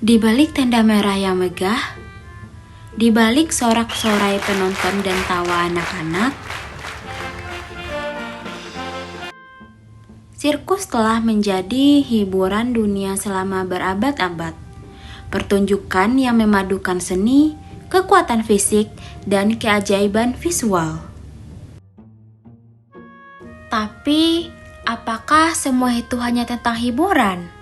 Di balik tenda merah yang megah, di balik sorak-sorai penonton dan tawa anak-anak, sirkus telah menjadi hiburan dunia selama berabad-abad. Pertunjukan yang memadukan seni, kekuatan fisik, dan keajaiban visual. Tapi, apakah semua itu hanya tentang hiburan?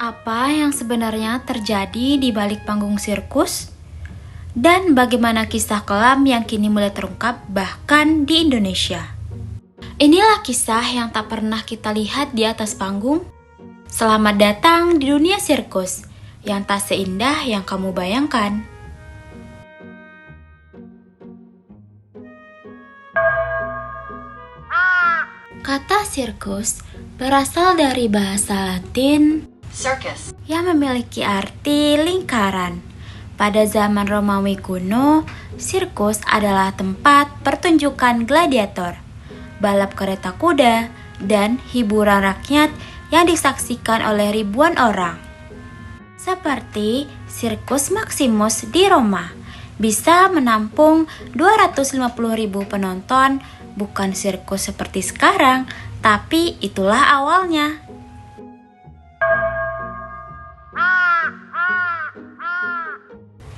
Apa yang sebenarnya terjadi di balik panggung sirkus? Dan bagaimana kisah kelam yang kini mulai terungkap bahkan di Indonesia? Inilah kisah yang tak pernah kita lihat di atas panggung. Selamat datang di dunia sirkus yang tak seindah yang kamu bayangkan. Kata sirkus berasal dari bahasa Latin Circus. yang memiliki arti lingkaran. Pada zaman Romawi kuno, sirkus adalah tempat pertunjukan gladiator, balap kereta kuda, dan hiburan rakyat yang disaksikan oleh ribuan orang. Seperti Sirkus Maximus di Roma, bisa menampung 250.000 penonton, bukan sirkus seperti sekarang, tapi itulah awalnya.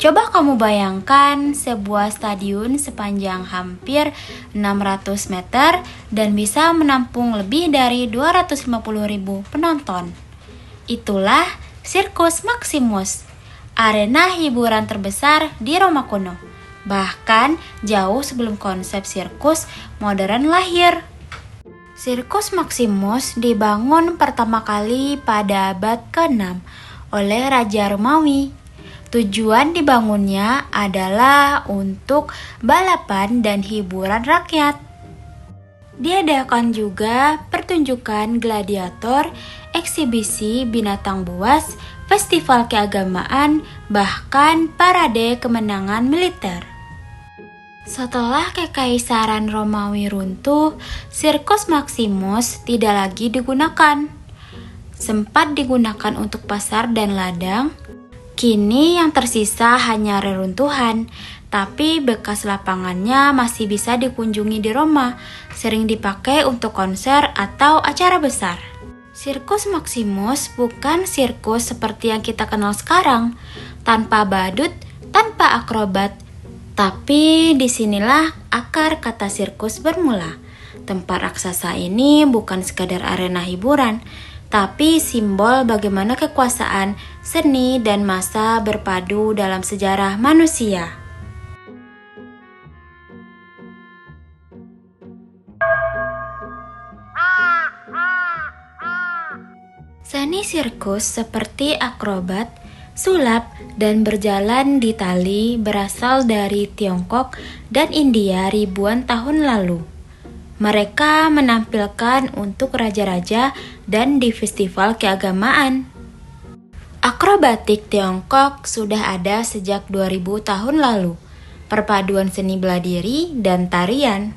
Coba kamu bayangkan sebuah stadion sepanjang hampir 600 meter dan bisa menampung lebih dari 250.000 penonton. Itulah Sirkus Maximus, arena hiburan terbesar di Roma kuno. Bahkan jauh sebelum konsep sirkus modern lahir. Sirkus Maximus dibangun pertama kali pada abad ke-6 oleh Raja Romawi. Tujuan dibangunnya adalah untuk balapan dan hiburan rakyat. Diadakan juga pertunjukan gladiator, eksibisi binatang buas, festival keagamaan, bahkan parade kemenangan militer. Setelah kekaisaran Romawi runtuh, Sirkus Maximus tidak lagi digunakan. Sempat digunakan untuk pasar dan ladang. Kini yang tersisa hanya reruntuhan, tapi bekas lapangannya masih bisa dikunjungi di Roma, sering dipakai untuk konser atau acara besar. Sirkus Maximus bukan sirkus seperti yang kita kenal sekarang, tanpa badut, tanpa akrobat. Tapi disinilah akar kata sirkus bermula. Tempat raksasa ini bukan sekadar arena hiburan, tapi simbol bagaimana kekuasaan, seni, dan massa berpadu dalam sejarah manusia. Seni sirkus seperti akrobat, sulap, dan berjalan di tali berasal dari Tiongkok dan India ribuan tahun lalu. Mereka menampilkan untuk raja-raja dan di festival keagamaan. Akrobatik Tiongkok sudah ada sejak 2000 tahun lalu, perpaduan seni bela diri dan tarian.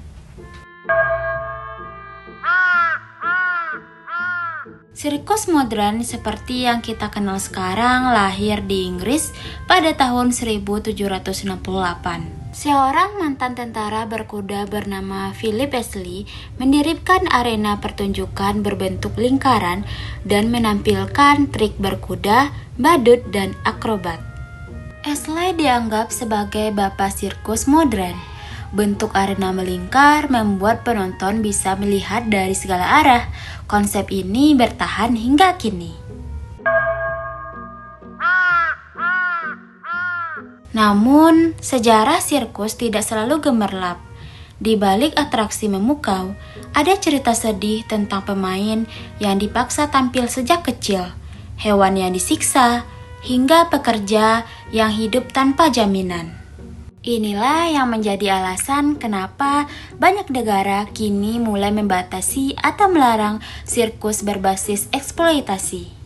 Sirkus modern seperti yang kita kenal sekarang lahir di Inggris pada tahun 1768. Seorang mantan tentara berkuda bernama Philip Astley mendirikan arena pertunjukan berbentuk lingkaran dan menampilkan trik berkuda, badut, dan akrobat. Astley dianggap sebagai bapak sirkus modern. Bentuk arena melingkar membuat penonton bisa melihat dari segala arah. Konsep ini bertahan hingga kini. Namun, sejarah sirkus tidak selalu gemerlap. Di balik atraksi memukau, ada cerita sedih tentang pemain yang dipaksa tampil sejak kecil, hewan yang disiksa, hingga pekerja yang hidup tanpa jaminan. Inilah yang menjadi alasan kenapa banyak negara kini mulai membatasi atau melarang sirkus berbasis eksploitasi.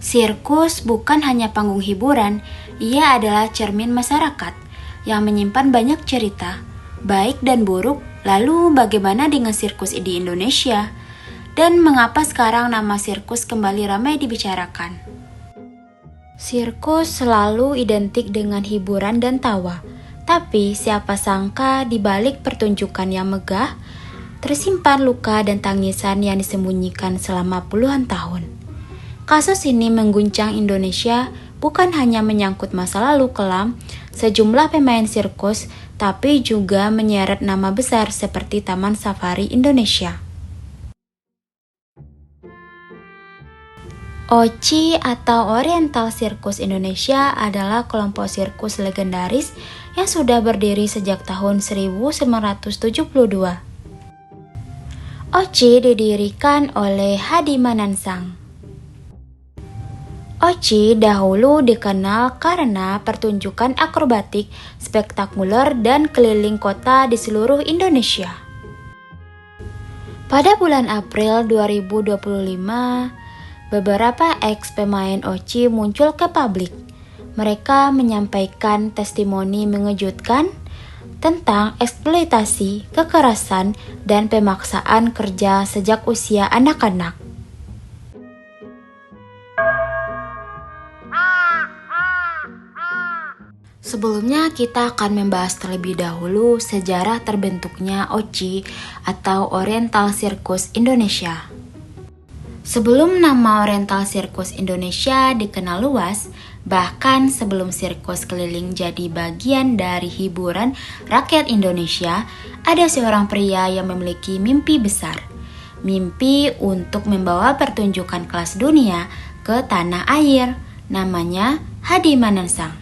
Sirkus bukan hanya panggung hiburan, ia adalah cermin masyarakat yang menyimpan banyak cerita, baik dan buruk. Lalu bagaimana dengan sirkus di Indonesia? Dan mengapa sekarang nama sirkus kembali ramai dibicarakan? Sirkus selalu identik dengan hiburan dan tawa, tapi siapa sangka di balik pertunjukan yang megah, tersimpan luka dan tangisan yang disembunyikan selama puluhan tahun. Kasus ini mengguncang Indonesia bukan hanya menyangkut masa lalu kelam sejumlah pemain sirkus, tapi juga menyeret nama besar seperti Taman Safari Indonesia. OCI atau Oriental Circus Indonesia adalah kelompok sirkus legendaris yang sudah berdiri sejak tahun 1972. OCI didirikan oleh Hadi Manansang. OCI dahulu dikenal karena pertunjukan akrobatik spektakuler dan keliling kota di seluruh Indonesia. Pada bulan April 2025, beberapa ex-pemain OCI muncul ke publik. Mereka menyampaikan testimoni mengejutkan tentang eksploitasi, kekerasan, dan pemaksaan kerja sejak usia anak-anak. Sebelumnya kita akan membahas terlebih dahulu sejarah terbentuknya OCI atau Oriental Circus Indonesia. Sebelum nama Oriental Circus Indonesia dikenal luas, bahkan sebelum sirkus keliling jadi bagian dari hiburan rakyat Indonesia, ada seorang pria yang memiliki mimpi besar. Mimpi untuk membawa pertunjukan kelas dunia ke tanah air, namanya Hadi Manansang.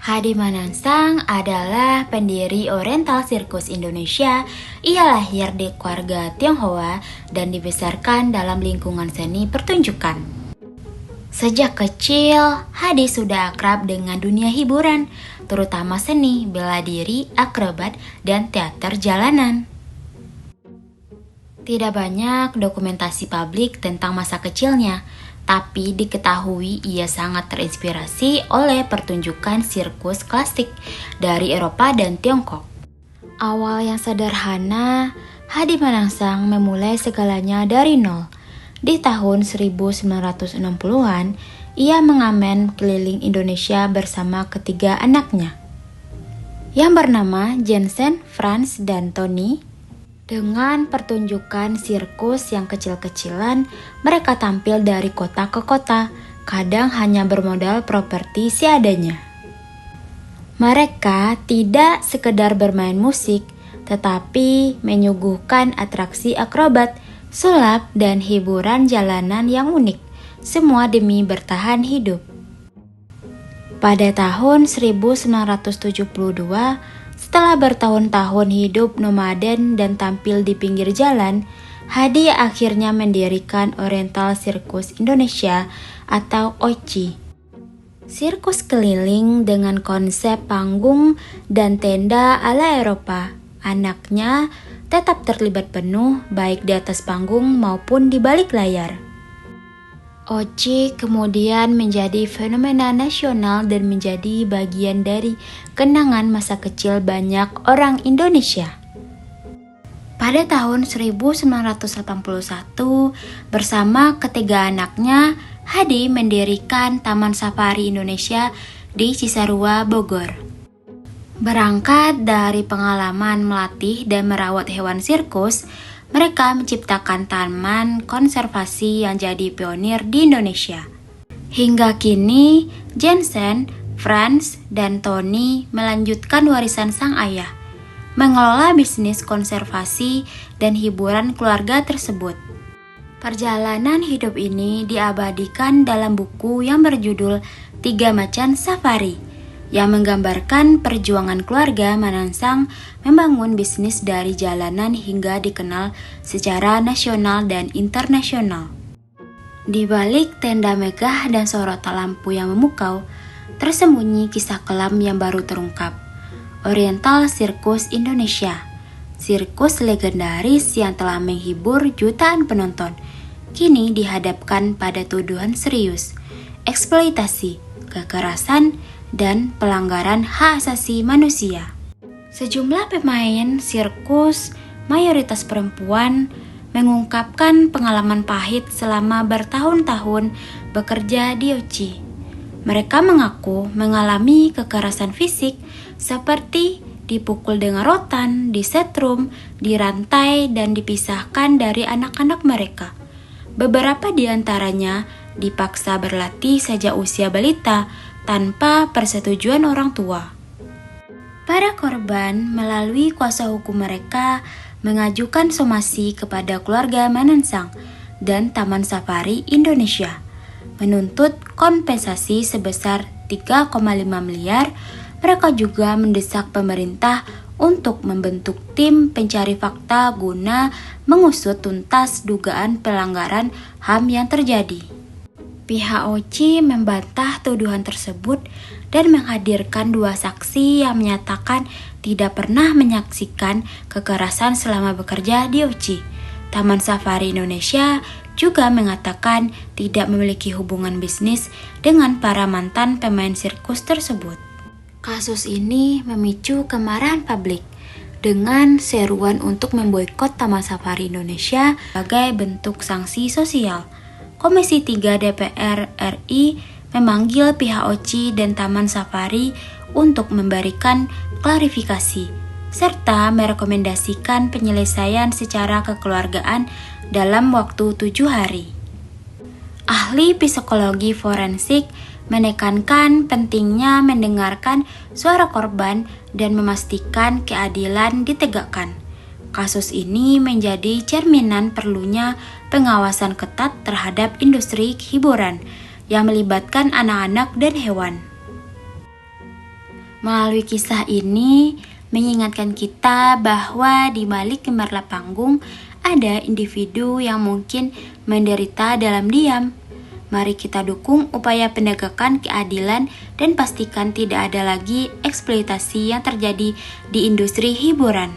Hadi Manansang adalah pendiri Oriental Circus Indonesia. Ia lahir di keluarga Tionghoa dan dibesarkan dalam lingkungan seni pertunjukan. Sejak kecil, Hadi sudah akrab dengan dunia hiburan, terutama seni, bela diri, akrobat, dan teater jalanan. Tidak banyak dokumentasi publik tentang masa kecilnya, tapi diketahui ia sangat terinspirasi oleh pertunjukan sirkus klasik dari Eropa dan Tiongkok. Awal yang sederhana, Hadi Manansang memulai segalanya dari nol. Di tahun 1960-an, ia mengamen keliling Indonesia bersama ketiga anaknya, yang bernama Jensen, Franz, dan Tony. Dengan pertunjukan sirkus yang kecil-kecilan, mereka tampil dari kota ke kota, kadang hanya bermodal properti seadanya. Mereka tidak sekedar bermain musik, tetapi menyuguhkan atraksi akrobat, sulap, dan hiburan jalanan yang unik, semua demi bertahan hidup. Pada tahun 1972, setelah bertahun-tahun hidup nomaden dan tampil di pinggir jalan, Hadi akhirnya mendirikan Oriental Circus Indonesia atau OCI. Sirkus keliling dengan konsep panggung dan tenda ala Eropa. Anaknya tetap terlibat penuh baik di atas panggung maupun di balik layar. OCI kemudian menjadi fenomena nasional dan menjadi bagian dari kenangan masa kecil banyak orang Indonesia. Pada tahun 1981, bersama ketiga anaknya, Hadi mendirikan Taman Safari Indonesia di Cisarua, Bogor. Berangkat dari pengalaman melatih dan merawat hewan sirkus, mereka menciptakan taman konservasi yang jadi pionir di Indonesia. Hingga kini, Jensen, Franz, dan Tony melanjutkan warisan sang ayah, mengelola bisnis konservasi dan hiburan keluarga tersebut. Perjalanan hidup ini diabadikan dalam buku yang berjudul 3 Macan Safari, yang menggambarkan perjuangan keluarga Manansang membangun bisnis dari jalanan hingga dikenal secara nasional dan internasional. Di balik tenda megah dan sorotan lampu yang memukau, tersembunyi kisah kelam yang baru terungkap. Oriental Circus Indonesia, sirkus legendaris yang telah menghibur jutaan penonton, kini dihadapkan pada tuduhan serius, eksploitasi, kekerasan, dan pelanggaran hak asasi manusia. Sejumlah pemain sirkus, mayoritas perempuan, mengungkapkan pengalaman pahit selama bertahun-tahun bekerja di OCI. Mereka mengaku mengalami kekerasan fisik seperti dipukul dengan rotan, disetrum, dirantai, dan dipisahkan dari anak-anak mereka. Beberapa di antaranya dipaksa berlatih sejak usia balita tanpa persetujuan orang tua. Para korban melalui kuasa hukum mereka mengajukan somasi kepada keluarga Manansang dan Taman Safari Indonesia, menuntut kompensasi sebesar 3,5 miliar. Mereka juga mendesak pemerintah untuk membentuk tim pencari fakta guna mengusut tuntas dugaan pelanggaran HAM yang terjadi. Pihak OCI membantah tuduhan tersebut dan menghadirkan 2 saksi yang menyatakan tidak pernah menyaksikan kekerasan selama bekerja di OCI. Taman Safari Indonesia juga mengatakan tidak memiliki hubungan bisnis dengan para mantan pemain sirkus tersebut. Kasus ini memicu kemarahan publik dengan seruan untuk memboikot Taman Safari Indonesia sebagai bentuk sanksi sosial. Komisi 3 DPR RI memanggil pihak OCI dan Taman Safari untuk memberikan klarifikasi, serta merekomendasikan penyelesaian secara kekeluargaan dalam waktu 7 hari. Ahli psikologi forensik menekankan pentingnya mendengarkan suara korban dan memastikan keadilan ditegakkan. Kasus ini menjadi cerminan perlunya pengawasan ketat terhadap industri hiburan yang melibatkan anak-anak dan hewan. Melalui kisah ini mengingatkan kita bahwa di balik gemerlap panggung ada individu yang mungkin menderita dalam diam. Mari kita dukung upaya penegakan keadilan dan pastikan tidak ada lagi eksploitasi yang terjadi di industri hiburan.